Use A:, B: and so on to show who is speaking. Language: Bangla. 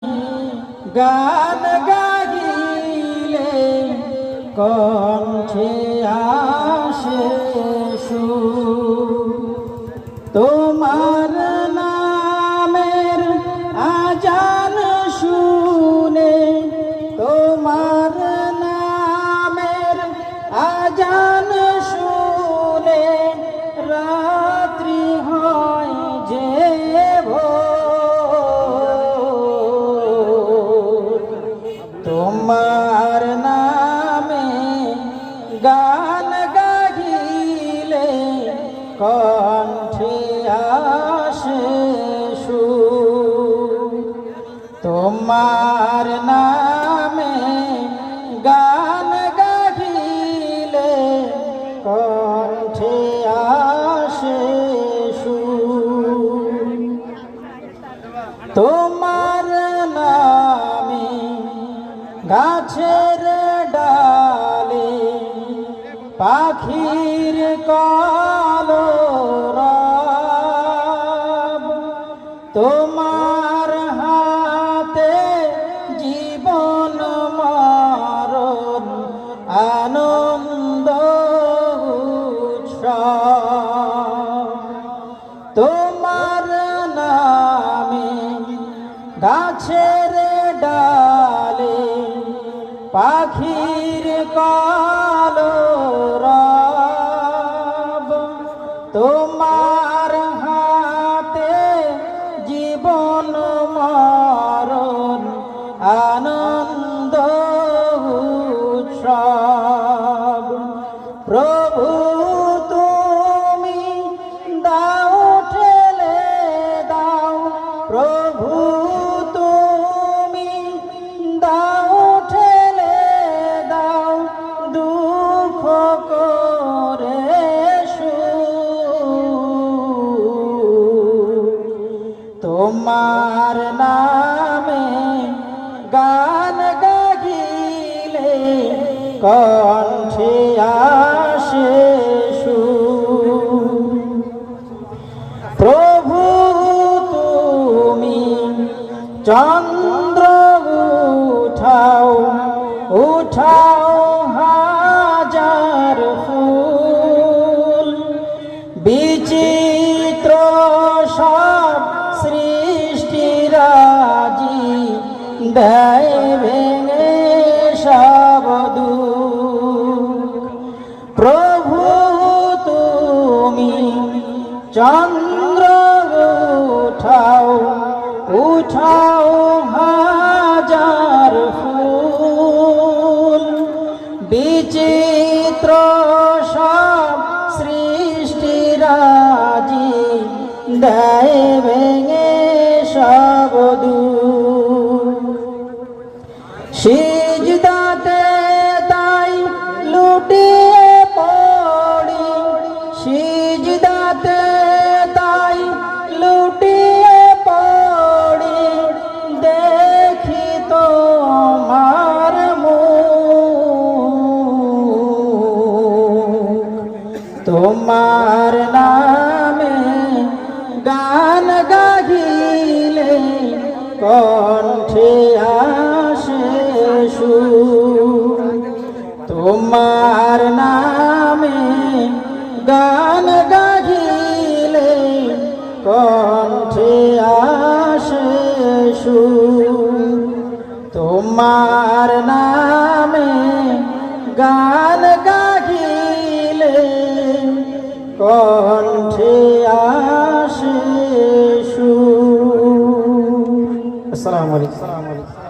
A: গান গাইলে কণ্ঠে আসে সুর, তোমার নামের আজান শুনে, তোমার নামের আজান শুনে রাত্রি হয় যে ভোর, তোমার নামে গান গাইলে কণ্ঠে আসে সুর, তোমার নামে গান গাইলে কণ্ঠে আসে সুর, তোমার নামে গাছের ডালে পাখির কলরব, তোমার হাতে জীবন মরণ আনন্দ উৎসব, তোমার নামে গাছের ডালে পাখির কলরব, তোমার হাতে জীবন মরণ আনন্দ উৎসব, প্রভু তুমি দাও ঠেলে দাও, প্রভু তুমি দাও ঠেলে দাও দুঃখ করে সুর, তোমার নামে গান গাইলে কণ্ঠে আসে সুর, প্রভু তুমি চন্দ্র উঠাও উঠাও হাজার ফুল, বিচিত্র সব সৃষ্টিরাজি দেয় ভেঙে সব দুঃখ, প্রভু তুমি চন্দ্র উঠাও উঠাও হাজার ফুল, বিচিত্র সব সৃষ্টিরাজি দেয় ভেঙে সব দুঃখ, সিজদাতে তাই লুটিয়ে পড়ি, সিজদাতে তাই লুটিয়ে পড়ি, দেখি তোমার মুখ, তোমার নামে গান গাইলে কণ্ঠে আসে সুর, তোমার নামে গান গাইলে কণ্ঠে আসে সুর, তোমার নামে গান গাইলে কণ্ঠে আসে সুর। আসসালামু আলাইকুম।